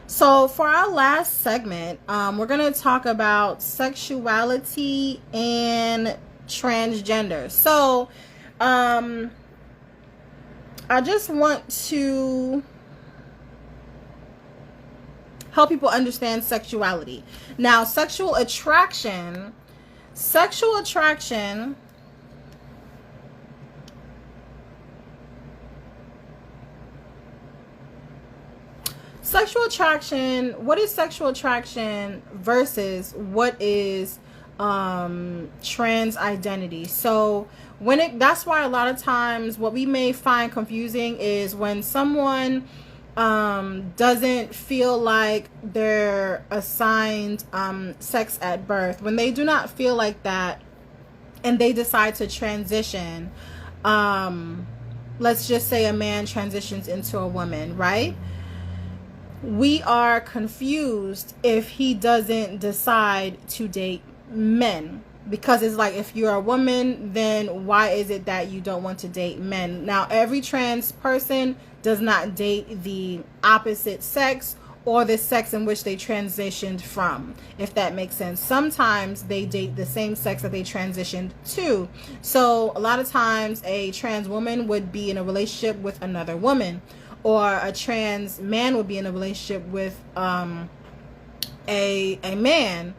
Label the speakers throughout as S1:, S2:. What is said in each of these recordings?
S1: So for our last segment, we're going to talk about sexuality and transgender. Um, I just want to help people understand sexuality. Now, sexual attraction sexual attraction, what is sexual attraction versus what is trans identity? So that's why a lot of times what we may find confusing is when someone doesn't feel like they're assigned sex at birth, when they do not feel like that and they decide to transition. Let's just say a man transitions into a woman, right? We are confused if he doesn't decide to date men, because it's like, if you're a woman, then why is it that you don't want to date men? Now, every trans person does not date the opposite sex or the sex in which they transitioned from, if that makes sense. Sometimes they date the same sex that they transitioned to. So a lot of times a trans woman would be in a relationship with another woman, or a trans man would be in a relationship with a man.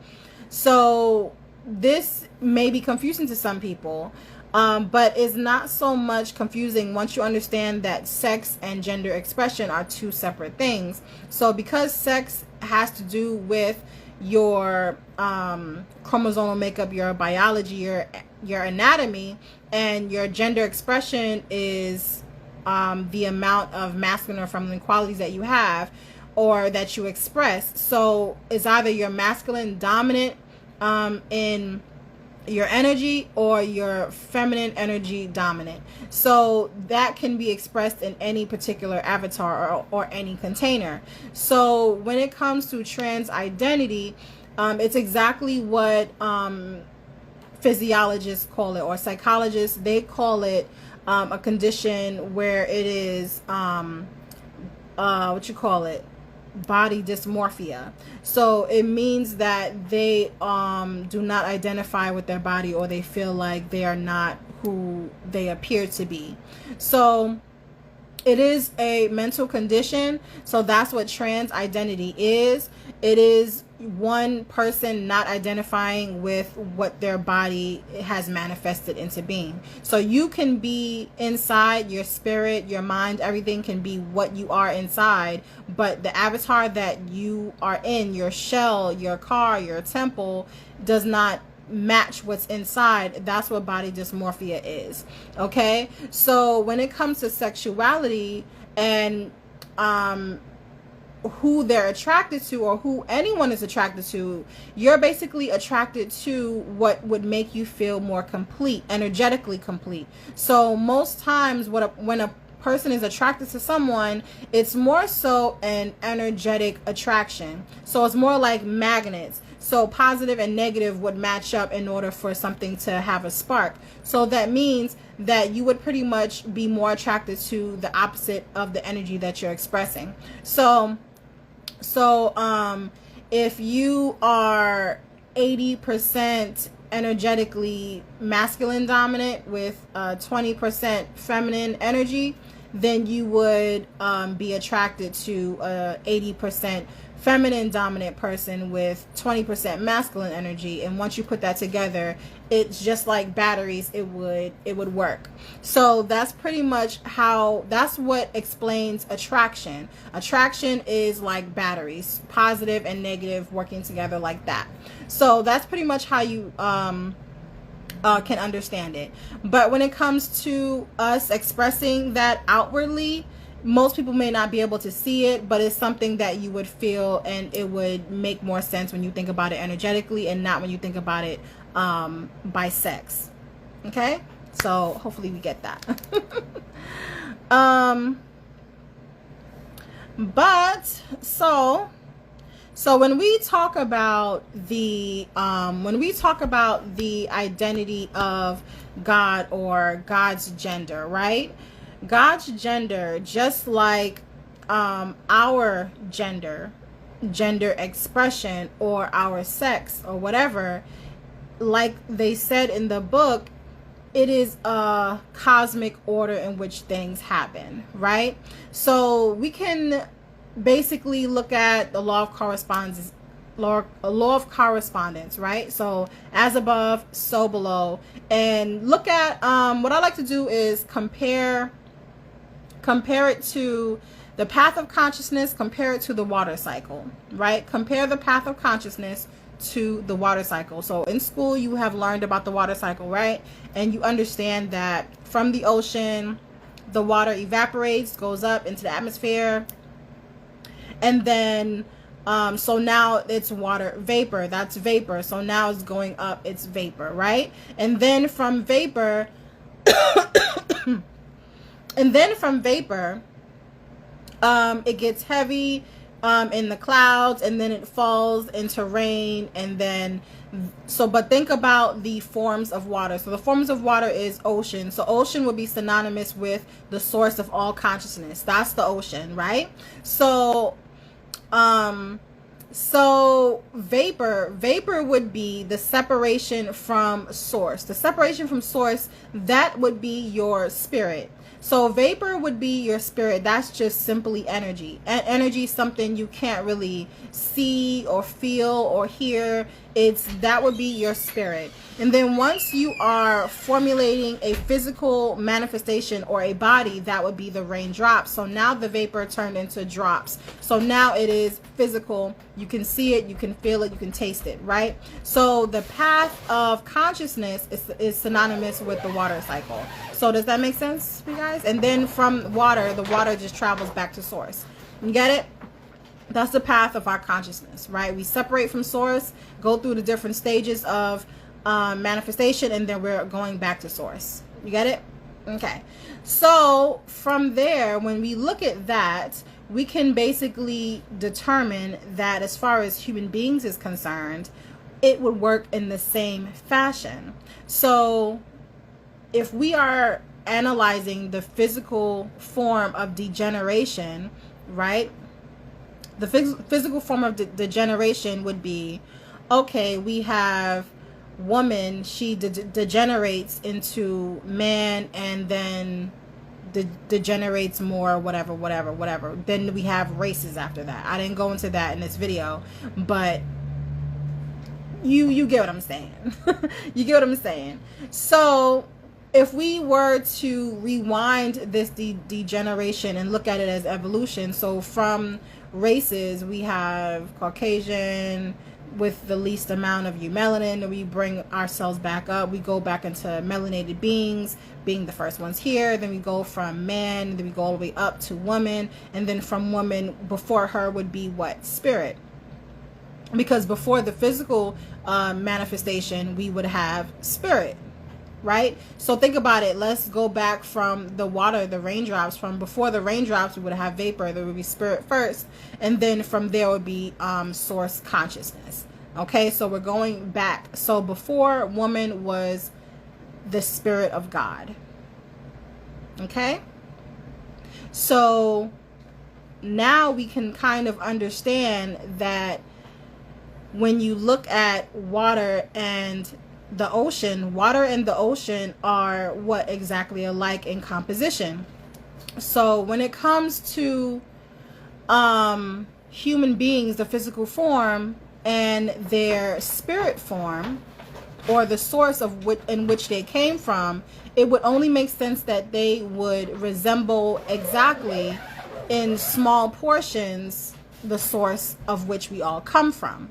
S1: So this may be confusing to some people, but it's not so much confusing once you understand that sex and gender expression are two separate things. So because sex has to do with your chromosomal makeup, your biology, your anatomy, and your gender expression is the amount of masculine or feminine qualities that you have or that you express. So it's either your masculine dominant in your energy or your feminine energy dominant. So that can be expressed in any particular avatar or any container. So when it comes to trans identity, it's exactly what physiologists call it, or psychologists. They call it a condition where it is body dysmorphia. So it means that they do not identify with their body, or they feel like they are not who they appear to be. So it is a mental condition. So that's what trans identity is. It is one person not identifying with what their body has manifested into being. So you can be inside, your spirit, your mind, everything can be what you are inside, but the avatar that you are in, your shell, your car, your temple, does not match what's inside. That's what body dysmorphia is. Okay, so when it comes to sexuality and who they're attracted to, or who anyone is attracted to, you're basically attracted to what would make you feel more complete, energetically complete. So most times when a person is attracted to someone, it's more so an energetic attraction. So it's more like magnets. So positive and negative would match up in order for something to have a spark. So that means that you would pretty much be more attracted to the opposite of the energy that you're expressing. So if you are 80% energetically masculine dominant with 20% feminine energy, then you would be attracted to 80% feminine dominant person with 20% masculine energy. And once you put that together, it's just like batteries, it would work. So that's pretty much that's what explains attraction. Attraction is like batteries, positive and negative working together like that. So that's pretty much how you can understand it. But when it comes to us expressing that outwardly, most people may not be able to see it, but it's something that you would feel, and it would make more sense when you think about it energetically and not when you think about it by sex. Okay, so hopefully we get that. But so when we talk about the identity of God, or God's gender, right? God's gender, just like our gender, gender expression or our sex or whatever, like they said in the book, it is a cosmic order in which things happen, right? So we can basically look at the law of correspondence, right? So as above, so below, and look at what I like to do is compare it to the path of consciousness, compare it to the water cycle, right? Compare the path of consciousness to the water cycle. So in school you have learned about the water cycle, right? And you understand that from the ocean the water evaporates, goes up into the atmosphere, and then so now it's water vapor. That's vapor. So now it's going up, it's vapor, right? And then from vapor it gets heavy in the clouds, and then it falls into rain, and then but think about the forms of water. So the forms of water is ocean. So ocean would be synonymous with the source of all consciousness. That's the ocean, right? So vapor would be the separation from source. The separation from source, that would be your spirit. So vapor would be your spirit. That's just simply energy. And energy is something you can't really see or feel or hear. That would be your spirit. And then once you are formulating a physical manifestation or a body, that would be the raindrops. So now the vapor turned into drops. So now it is physical. You can see it, you can feel it, you can taste it, right? So the path of consciousness is synonymous with the water cycle. So does that make sense, you guys? And then from water, the water just travels back to source. You get it? That's the path of our consciousness, right? We separate from source, go through the different stages of manifestation, and then we're going back to source. You get it? Okay. So from there, when we look at that, we can basically determine that as far as human beings is concerned, it would work in the same fashion. So if we are analyzing the physical form of degeneration, right? The physical form of degeneration would be, okay, we have woman, she degenerates into man, and then degenerates more, whatever. Then we have races after that. I didn't go into that in this video, but you get what I'm saying. You get what I'm saying. So if we were to rewind this degeneration and look at it as evolution, so from races we have Caucasian with the least amount of eumelanin, and we bring ourselves back up. We go back into melanated beings, being the first ones here. Then we go from man, then we go all the way up to woman, and then from woman, before her would be what? Spirit. Because before the physical manifestation, we would have spirit, right? So think about it. Let's go back from the water, the raindrops. From before the raindrops, we would have vapor. There would be spirit first, and then from there would be source consciousness. Okay, so we're going back. So before, woman was the spirit of God. Okay, so now we can kind of understand that when you look at water and the ocean, water and the ocean are what exactly alike in composition. So when it comes to human beings, the physical form and their spirit form, or the source of in which they came from, it would only make sense that they would resemble exactly in small portions the source of which we all come from.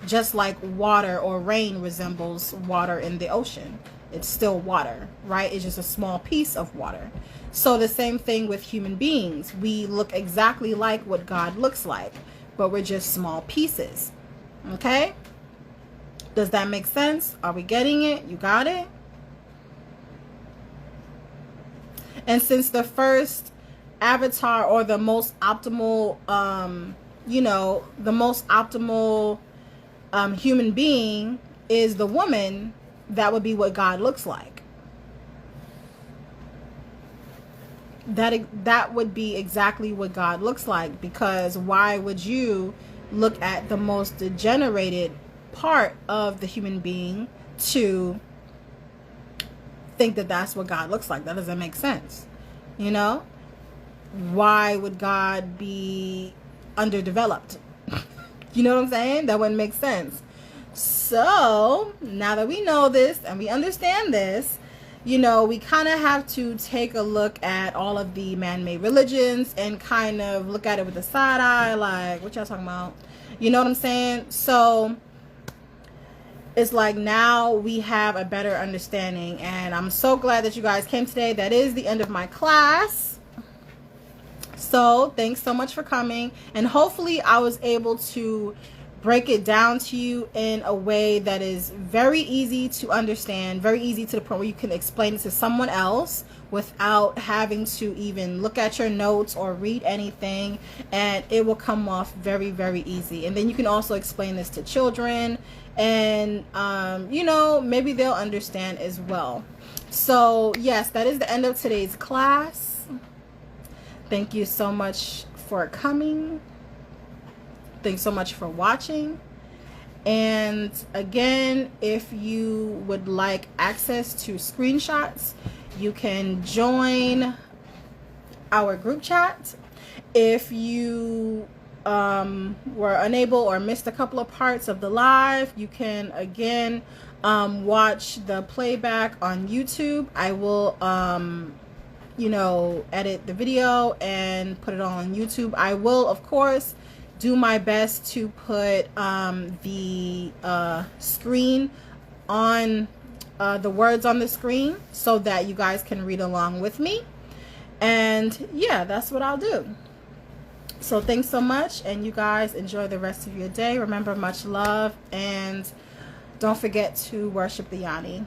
S1: Just like water or rain resembles water in the ocean. It's still water, right? It's just a small piece of water. So the same thing with human beings. We look exactly like what God looks like, but we're just small pieces. Okay? Does that make sense? Are we getting it? You got it? And since the first avatar, or the most optimal, the most optimal human being is the woman, that would be what God looks like. That would be exactly what God looks like, because why would you look at the most degenerated part of the human being to think that that's what God looks like. That doesn't make sense. You know? Why would God be underdeveloped? You know what I'm saying? That wouldn't make sense. So now that we know this and we understand this, you know, we kind of have to take a look at all of the man-made religions and kind of look at it with a side eye, like, what y'all talking about? You know what I'm saying? So it's like now we have a better understanding, and I'm so glad that you guys came today. That is the end of my class. So thanks so much for coming, and hopefully I was able to break it down to you in a way that is very easy to understand, very easy to the point where you can explain it to someone else without having to even look at your notes or read anything, and it will come off very, very easy. And then you can also explain this to children, and you know, maybe they'll understand as well. So yes, that is the end of today's class. Thank you so much for coming. Thanks so much for watching. And again, if you would like access to screenshots, you can join our group chat. If you were unable or missed a couple of parts of the live, you can again watch the playback on YouTube. I will you know, edit the video and put it on YouTube. I will, of course, do my best to put the screen on the words on the screen so that you guys can read along with me. And yeah, that's what I'll do. So thanks so much, and you guys enjoy the rest of your day. Remember, much love, and don't forget to worship the Yoni.